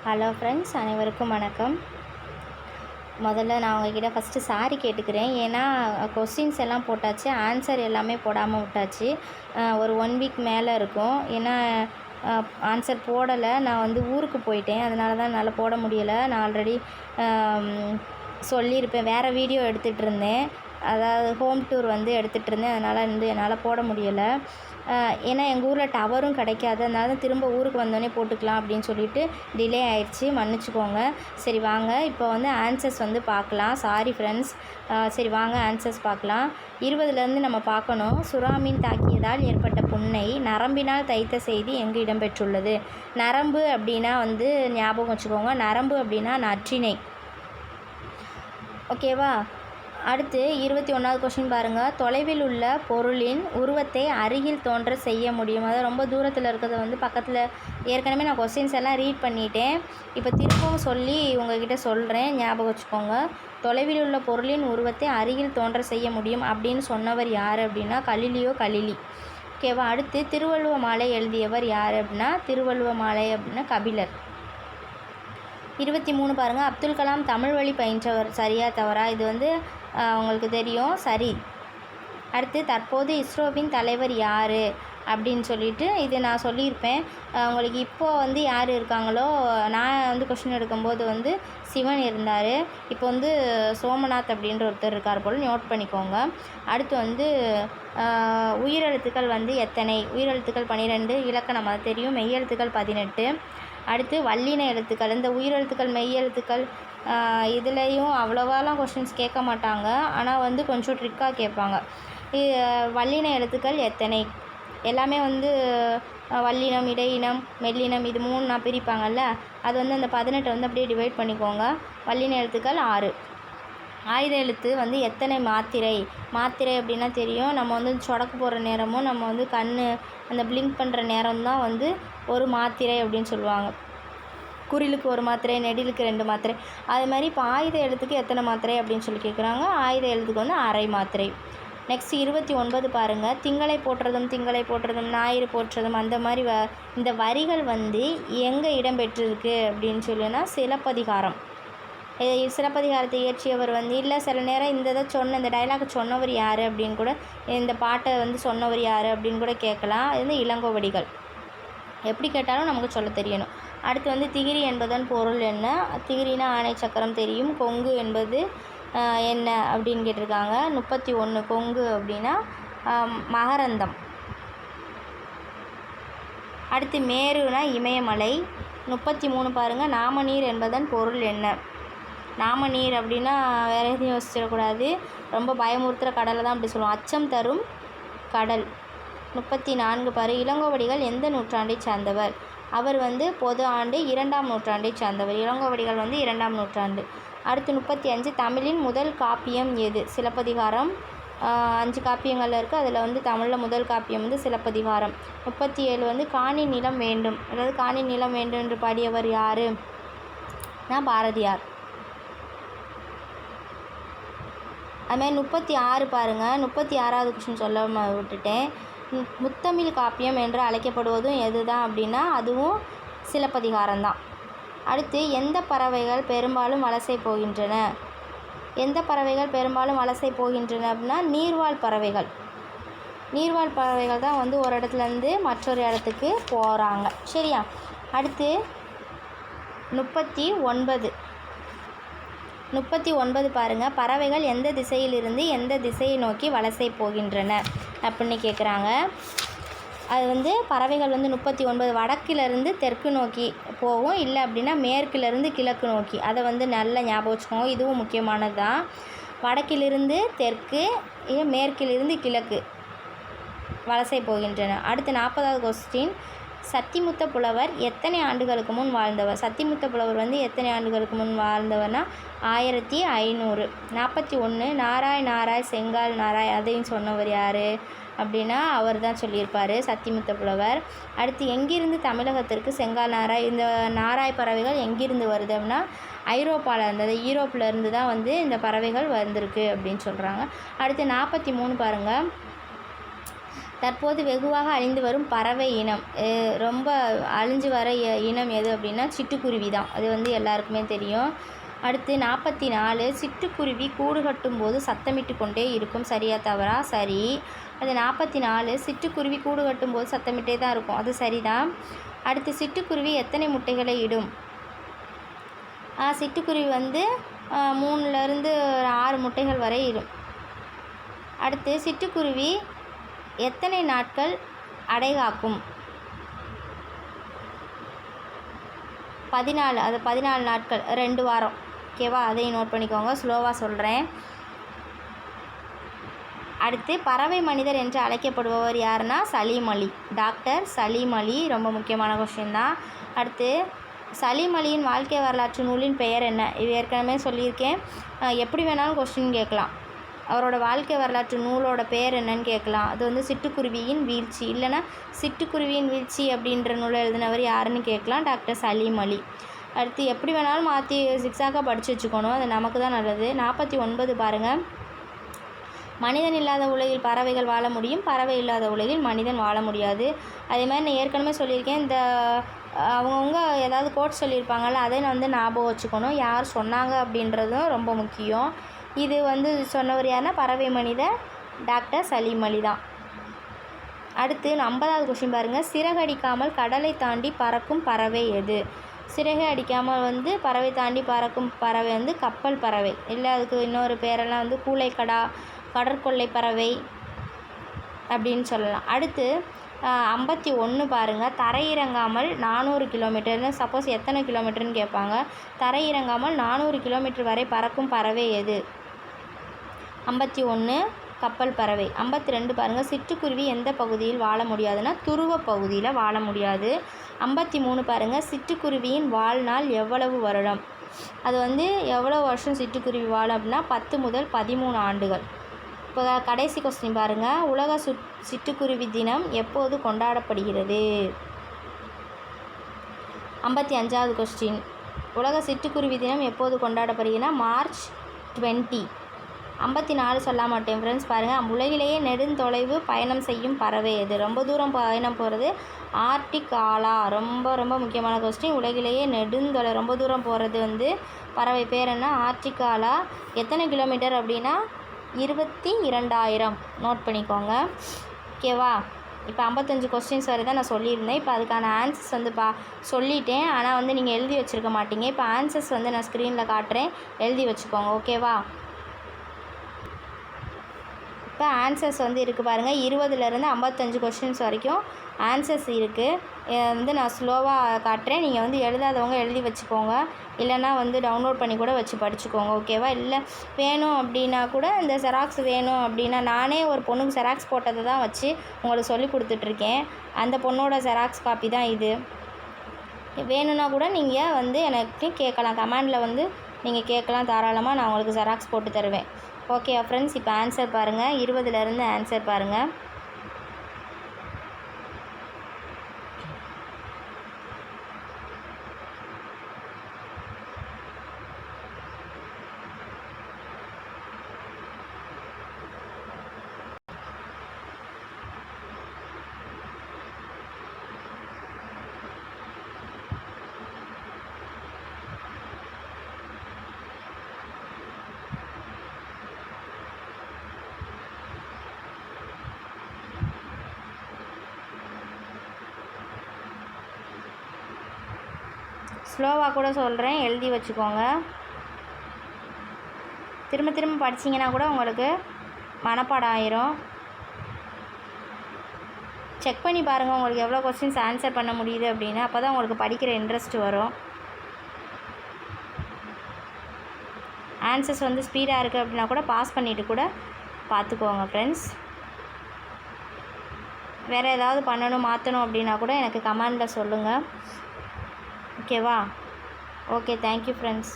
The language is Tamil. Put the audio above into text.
ஹலோ ஃப்ரெண்ட்ஸ், அனைவருக்கும் வணக்கம். முதல்ல நான் உங்ககிட்ட ஃபஸ்ட்டு சாரி கேட்டுக்கிறேன். ஏன்னா கொஸ்டின்ஸ் எல்லாம் போட்டாச்சு, ஆன்சர் எல்லாமே போடாமல் விட்டாச்சு. ஒரு 1 வீக் மேலே இருக்கும். ஏன்னா ஆன்சர் போடலை. நான் வந்து ஊருக்கு போயிட்டேன், அதனால தான் என்னால் போட முடியலை. நான் ஆல்ரெடி சொல்லியிருப்பேன். வேறு வீடியோ எடுத்துகிட்டு இருந்தேன், அதாவது ஹோம் டூர் வந்து எடுத்துகிட்டு இருந்தேன். அதனால் வந்து என்னால் போட முடியலை. ஏன்னா எங்கள் ஊரில் டவரும் கிடைக்காது. அதனால தான் திரும்ப ஊருக்கு வந்தோடனே போட்டுக்கலாம் அப்படின்னு சொல்லிட்டு டிலே ஆயிடுச்சு, மன்னிச்சிக்கோங்க. சரி வாங்க, இப்போ வந்து ஆன்சர்ஸ் வந்து பார்க்கலாம். Sorry friends. சரி வாங்க ஆன்சர்ஸ் பார்க்கலாம். 20லேருந்து நம்ம பார்க்கணும். சுறாமீன் தாக்கியதால் ஏற்பட்ட புண்ணை நரம்பினால் தைத்த செய்தி எங்கு இடம்பெற்றுள்ளது? நரம்பு அப்படின்னா வந்து ஞாபகம் வச்சுக்கோங்க, நரம்பு அப்படின்னா நற்றிணை. ஓகேவா? அடுத்து 21வது கொஸ்டின் பாருங்கள். தொலைவில் உள்ள பொருளின் உருவத்தை அருகில் தோன்ற செய்ய முடியும். அதாவது ரொம்ப தூரத்தில் இருக்கிறத வந்து பக்கத்தில். ஏற்கனவே நான் கொஸ்டின்ஸ் எல்லாம் ரீட் பண்ணிட்டேன், இப்போ திரும்பவும் சொல்லி உங்ககிட்ட சொல்கிறேன், ஞாபகம் வச்சுக்கோங்க. தொலைவில் உள்ள பொருளின் உருவத்தை அருகில் தோன்ற செய்ய முடியும் அப்படின்னு சொன்னவர் யார் அப்படின்னா கலிலியோ கலிலி. ஓகேவா? அடுத்து திருவள்ளுவ மாலை எழுதியவர் யார் அப்படின்னா திருவள்ளுவ மாலை அப்படின்னா கபிலர். 23 பாருங்கள். அப்துல் கலாம் தமிழ் வழி பயின்றவர், சரியா தவறா? இது வந்து உங்களுக்கு தெரியும், சரி. அடுத்து தற்போது இஸ்ரோவின் தலைவர் யார் அப்படின்னு சொல்லிட்டு இது நான் சொல்லியிருப்பேன். உங்களுக்கு இப்போது வந்து யார் இருக்காங்களோ, நான் வந்து கொஷின் எடுக்கும்போது வந்து சிவன் இருந்தார். இப்போ வந்து சோமநாத் அப்படின்ற ஒருத்தர் இருக்கார் போல், நோட் பண்ணிக்கோங்க. அடுத்து வந்து உயிரெழுத்துக்கள் வந்து எத்தனை? உயிரெழுத்துக்கள் 12, இலக்கணம் அது தெரியும், மெய்யெழுத்துக்கள் 18. அடுத்து வல்லின எழுத்துக்கள், இந்த உயிரெழுத்துக்கள் மெய்யெழுத்துக்கள் இதுலேயும் அவ்வளோவாலாம் கொஷின்ஸ் கேட்க மாட்டாங்க, ஆனால் வந்து கொஞ்சம் ட்ரிக்காக கேட்பாங்க. வல்லின எழுத்துக்கள் எத்தனை? எல்லாமே வந்து வல்லினம், இடையினம், மெல்லினம், இது 3 பிரிப்பாங்கள்ல, அது வந்து அந்த 18 வந்து அப்படியே டிவைட் பண்ணிக்கோங்க. வல்லின எழுத்துக்கள் 6. ஆயுத எழுத்து வந்து எத்தனை மாத்திரை? மாத்திரை அப்படின்னா தெரியும், நம்ம வந்து சொடக்கு போடுற நேரமும் நம்ம வந்து கண் அந்த பிளிங்க் பண்ணுற நேரம் தான் வந்து ஒரு மாத்திரை அப்படின்னு சொல்லுவாங்க. குறிலுக்கு 1 மாத்திரை, நெடிலுக்கு 2 மாத்திரை. அது மாதிரி இப்போ ஆயுத எழுத்துக்கு எத்தனை மாத்திரை அப்படின்னு சொல்லி கேட்குறாங்க. ஆயுத எழுத்துக்கு வந்து அரை மாத்திரை. நெக்ஸ்ட் 29 பாருங்கள். திங்களை போற்றுறதும் திங்களை போற்றுறதும் ஞாயிறு போற்றுறதும், அந்த மாதிரி இந்த வரிகள் வந்து எங்கே இடம்பெற்றிருக்கு அப்படின்னு சொல்லினா சிலப்பதிகாரம். சிலப்பதிகாரத்தை இயற்றியவர் வந்து இல்லை, சில நேரம் இந்த டைலாக் சொன்னவர் யார் அப்படின்னு கூட, இந்த பாட்டை வந்து சொன்னவர் யார் அப்படின்னு கூட கேட்கலாம். அது வந்து இளங்கோவடிகள். எப்படி கேட்டாலும் நமக்கு சொல்ல தெரியணும். அடுத்து வந்து திகிரி என்பதன் பொருள் என்ன? திகிரினா ஆணை சக்கரம் தெரியும். கொங்கு என்பது என்ன அப்படின்னு கேட்டிருக்காங்க. 31 கொங்கு அப்படின்னா மகரந்தம். அடுத்து மேருனா இமயமலை. 33 பாருங்கள். நாமநீர் என்பதன் பொருள் என்ன? நாமநீர் அப்படின்னா வேறு எதுவும் யோசிச்சிடக்கூடாது, ரொம்ப பயமுறுத்துகிற கடலை தான் அப்படி சொல்லுவோம், அச்சம் தரும் கடல். 34 பாரு. இளங்கோவடிகள் எந்த நூற்றாண்டை சார்ந்தவர்? அவர் வந்து பொது ஆண்டு 2ஆம் நூற்றாண்டை சார்ந்தவர். இளங்கோவடிகள் வந்து 2ஆம் நூற்றாண்டு. அடுத்து 35 தமிழின் முதல் காப்பியம் எது? சிலப்பதிகாரம். 5 காப்பியங்கள் இருக்குது, அதில் வந்து தமிழில் முதல் காப்பியம் வந்து சிலப்பதிகாரம். 37 வந்து காணி நிலம் வேண்டும், அதாவது காணி நிலம் வேண்டும் என்று பாடியவர் யார்? பாரதியார். அதுமாதிரி 36 பாருங்கள். 36வது கொஷின் சொல்ல விட்டுட்டேன். முத்தமிழ் காப்பியம் என்று அழைக்கப்படுவதும் எது தான் அப்படின்னா அதுவும் சிலப்பதிகாரம் தான். அடுத்து எந்த பறவைகள் பெரும்பாலும் வலசை போகின்றன? எந்த பறவைகள் பெரும்பாலும் வலசை போகின்றன அப்படின்னா நீர்வாழ் பறவைகள். நீர்வாழ் பறவைகள் தான் வந்து ஒரு இடத்துலேருந்து மற்றொரு இடத்துக்கு போகிறாங்க, சரியா? அடுத்து 39 பாருங்கள். பறவைகள் எந்த திசையிலிருந்து எந்த திசையை நோக்கி வலசை போகின்றன அப்படின்னு கேட்குறாங்க. அது வந்து பறவைகள் வந்து 39 வடக்கிலிருந்து தெற்கு நோக்கி போகும், இல்லை அப்படின்னா மேற்கிலிருந்து கிழக்கு நோக்கி. அதை வந்து நல்லா ஞாபகம் வச்சுக்கோங்க, இதுவும் முக்கியமானது தான். வடக்கிலிருந்து தெற்கு, மேற்கிலிருந்து கிழக்கு வலசை போகின்றன. அடுத்து 40வது கொஸ்டின். சத்திமுத்த புலவர் எத்தனை ஆண்டுகளுக்கு முன் வாழ்ந்தவர்? சத்திமுத்த புலவர் வந்து எத்தனை ஆண்டுகளுக்கு முன் வாழ்ந்தவர்னா 1500. 41 நாராய் செங்கால் நாராய், அதையும் சொன்னவர் யார் அப்படின்னா அவர் தான் சொல்லியிருப்பார், சத்திமுத்த புலவர். அடுத்து எங்கிருந்து தமிழகத்திற்கு செங்கால் நாராய், இந்த நாராய் பறவைகள் எங்கிருந்து வருது அப்படின்னா ஐரோப்பாவில் இருந்தது, ஈரோப்பில் இருந்து தான் வந்து இந்த பறவைகள் வந்திருக்கு அப்படின்னு சொல்கிறாங்க. அடுத்து 43 பாருங்கள். தற்போது வெகுவாக அழிந்து வரும் பறவை இனம், ரொம்ப அழிஞ்சு வர இனம் எது அப்படின்னா சிட்டுக்குருவி தான். அது வந்து எல்லாருக்குமே தெரியும். அடுத்து 44, சிட்டுக்குருவி கூடு கட்டும்போது சத்தமிட்டு கொண்டே இருக்கும், சரியா தவறா? சரி. அது 44, சிட்டுக்குருவி கூடு கட்டும்போது சத்தமிட்டே தான் இருக்கும், அது சரிதான். அடுத்து சிட்டுக்குருவி எத்தனை முட்டைகளை இடும்? சிட்டுக்குருவி வந்து 3லேருந்து 6 முட்டைகள் வரை இடும். அடுத்து சிட்டுக்குருவி எத்தனை நாட்கள் அடை காக்கும்? 14, அது 14 நாட்கள், 2 வாரம். ஓகேவா? அதையும் நோட் பண்ணிக்கோங்க, ஸ்லோவாக சொல்கிறேன். அடுத்து பறவை மனிதர் என்று அழைக்கப்படுபவர் யாருன்னா சலீம் அலி, டாக்டர் சலீம் அலி. ரொம்ப முக்கியமான கொஸ்டின் தான். அடுத்து சலீம் அலியின் வாழ்க்கை வரலாற்று நூலின் பெயர் என்ன? இது ஏற்கனவே சொல்லியிருக்கேன். எப்படி வேணாலும் கொஸ்டின் கேட்கலாம். அவரோட வாழ்க்கை வரலாற்று நூலோட பேர் என்னன்னு கேட்கலாம். அது வந்து சிட்டுக்குருவியின் வீழ்ச்சி, இல்லைனா சிட்டுக்குருவியின் வீழ்ச்சி அப்படின்ற நூலை எழுதினவர் யாருன்னு கேட்கலாம், டாக்டர் சலீம் அலி. அடுத்து எப்படி வேணாலும் மாற்றி சிக்ஸாக்காக படித்து வச்சுக்கணும், அது நமக்கு தான் நல்லது. 49 பாருங்கள். மனிதன் இல்லாத உலகில் பறவைகள் வாழ முடியும், பறவை இல்லாத உலகில் மனிதன் வாழ முடியாது. அதே மாதிரி நான் ஏற்கனவே சொல்லியிருக்கேன், இந்த அவங்கவுங்க ஏதாவது கோட் சொல்லியிருப்பாங்கள்ல, அதை நான் வந்து ஞாபகம் வச்சுக்கணும், யார் சொன்னாங்க அப்படின்றதும் ரொம்ப முக்கியம். இது வந்து சொன்னவர் யாருன்னா பறவை மனிதர் டாக்டர் சலீம் அலி தான். அடுத்து 50வது கொஸ்டின் பாருங்கள். சிறகடிக்காமல் கடலை தாண்டி பறக்கும் பறவை எது? சிறகை அடிக்காமல் வந்து பறவை தாண்டி பறக்கும் பறவை வந்து கப்பல் பறவை, இல்லை அதுக்கு இன்னொரு பேரெல்லாம் வந்து கூளைக்கடா, கடற்கொள்ளை பறவை அப்படின்னு சொல்லலாம். அடுத்து 51 பாருங்கள். தரையிறங்காமல் 400 கிலோமீட்டர்னு, சப்போஸ் எத்தனை கிலோமீட்டர்னு கேட்பாங்க. தரையிறங்காமல் 400 கிலோமீட்டர் வரை பறக்கும் பறவை எது? 51 கப்பல் பறவை. 52 பாருங்கள். சிட்டுக்குருவி எந்த பகுதியில் வாழ முடியாதுன்னா துருவ பகுதியில் வாழ முடியாது. 53 பாருங்கள். சிட்டுக்குருவியின் வாழ்நாள் எவ்வளவு வருடம்? அது வந்து எவ்வளோ வருஷம் சிட்டுக்குருவி வாழும் அப்படின்னா 10 முதல் 13 ஆண்டுகள். இப்போ கடைசி கொஸ்டின் பாருங்கள். உலக சிட்டுக்குருவி தினம் எப்போது கொண்டாடப்படுகிறது? 55வது கொஸ்டின். உலக சிட்டுக்குருவி தினம் எப்போது கொண்டாடப்படுகிறதுனா மார்ச் 20. 54 சொல்ல மாட்டேன் ஃப்ரெண்ட்ஸ். பாருங்கள். உலகிலேயே நெடுந்தொலைவு பயணம் செய்யும் பறவை எது? ரொம்ப தூரம் பயணம் போகிறது ஆர்டிக் ஆலா. ரொம்ப ரொம்ப முக்கியமான கொஸ்டின். உலகிலேயே ரொம்ப தூரம் போகிறது வந்து பறவை பேர் என்ன? ஆர்டிக் ஆலா. எத்தனை கிலோமீட்டர் அப்படின்னா 22,000. நோட் பண்ணிக்கோங்க, ஓகேவா? இப்போ 55 கொஸ்டின்ஸ் வரை தான் நான் சொல்லியிருந்தேன். இப்போ அதுக்கான ஆன்சர்ஸ் வந்து சொல்லிட்டேன், ஆனால் வந்து நீங்கள் எழுதி வச்சுருக்க மாட்டீங்க. இப்போ ஆன்சர்ஸ் வந்து நான் ஸ்க்ரீனில் காட்டுறேன், எழுதி வச்சுக்கோங்க, ஓகேவா? இப்போ ஆன்சர்ஸ் வந்து இருக்குது பாருங்கள். 20லேருந்து 55 கொஸ்டின்ஸ் வரைக்கும் ஆன்சர்ஸ் இருக்குது. வந்து நான் ஸ்லோவாக காட்டுறேன், நீங்கள் வந்து எழுதாதவங்க எழுதி வச்சுக்கோங்க, இல்லைனா வந்து டவுன்லோட் பண்ணி கூட வச்சு படிச்சுக்கோங்க, ஓகேவா? இல்லை வேணும் அப்படின்னா கூட இந்த ஜெராக்ஸ் வேணும் அப்படின்னா, நானே ஒரு பொண்ணுக்கு ஜெராக்ஸ் போட்டதை தான் வச்சு உங்களுக்கு சொல்லி கொடுத்துட்ருக்கேன். அந்த பொண்ணோட ஜெராக்ஸ் காப்பி தான் இது. வேணும்னா கூட நீங்கள் வந்து எனக்கு கேட்கலாம், கமெண்டில் வந்து நீங்கள் கேட்கலாம், தாராளமாக நான் உங்களுக்கு ஜெராக்ஸ் போட்டு தருவேன். ஓகே ஃப்ரெண்ட்ஸ், இப்போ ஆன்சர் பாருங்கள். 20லேருந்து ஆன்சர் பாருங்கள். ஸ்லோவாக கூட சொல்கிறேன், எழுதி வச்சுக்கோங்க. திரும்ப திரும்ப படிச்சிங்கன்னா கூட உங்களுக்கு மனப்பாடம் ஆயிரும். செக் பண்ணி பாருங்கள் உங்களுக்கு எவ்வளோ கொஸ்டின்ஸ் ஆன்சர் பண்ண முடியுது அப்படின்னு. அப்போ தான் உங்களுக்கு படிக்கிற இன்ட்ரெஸ்ட் வரும். ஆன்சர்ஸ் வந்து ஸ்பீடாக இருக்குது அப்படின்னா கூட பாஸ் பண்ணிவிட்டு கூட பார்த்துக்கோங்க ஃப்ரெண்ட்ஸ். வேறு ஏதாவது பண்ணணும் மாற்றணும் அப்படின்னா கூட எனக்கு கமெண்டில் சொல்லுங்கள், ஓகேவா? Okay, thank you friends.